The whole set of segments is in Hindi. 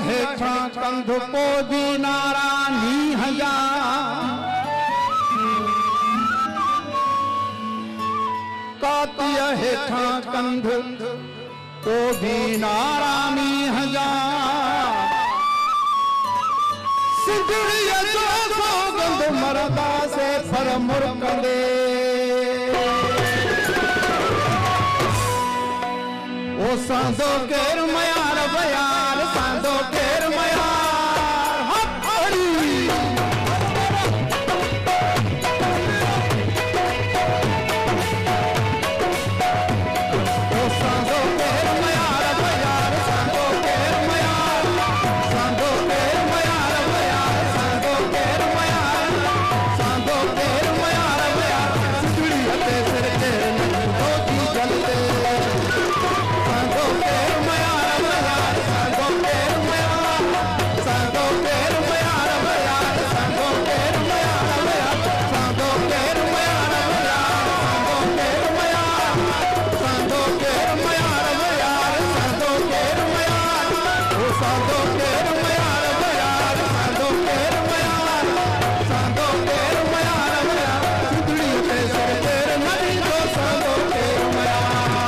हेठा कंध पोदी नारा नीह जा कातिया हेठा कंध पोदी नारा नीह जा सिंधड़िया जो सौगंध मरदा से फर मुरकंदे ओ सांदो केर मयार बयार सांदो केर मयार हरी ओ सांदो केर मयार बयार सांदो केर मयार सांदो केर मयार बयार सांदो केर मयार सांदो केर मयार बयार सिंधड़ी हते सिर तेरे नंदो की जलते सांदो केर मयार बयार सांदो केर मयार सांदो केर मयार बयार सांदो केर मयार बयार सांदो केर मयार बयार सांदो केर मयार बयार सांदो केर मयार ओ सांदो केर मयार बयार सांदो केर मयार सांदो केर मयार बयार सिंधड़ी ते सिर तेरे नदी जो सांदो केर मयार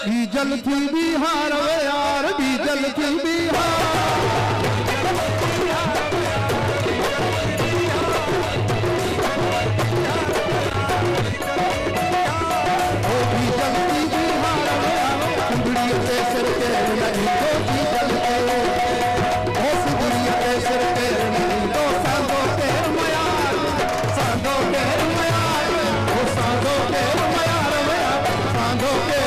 बीजल थी बिहार वे यार बीजल थी बिहार ओ बीजल थी बिहार वे यार सुंदरी के सिर के नहीं तो बीजल के ओ सुंदरी के सिर के नहीं तो सांगो के मयार सांगो के मयार ओ सांगो के मयार वे सांगो के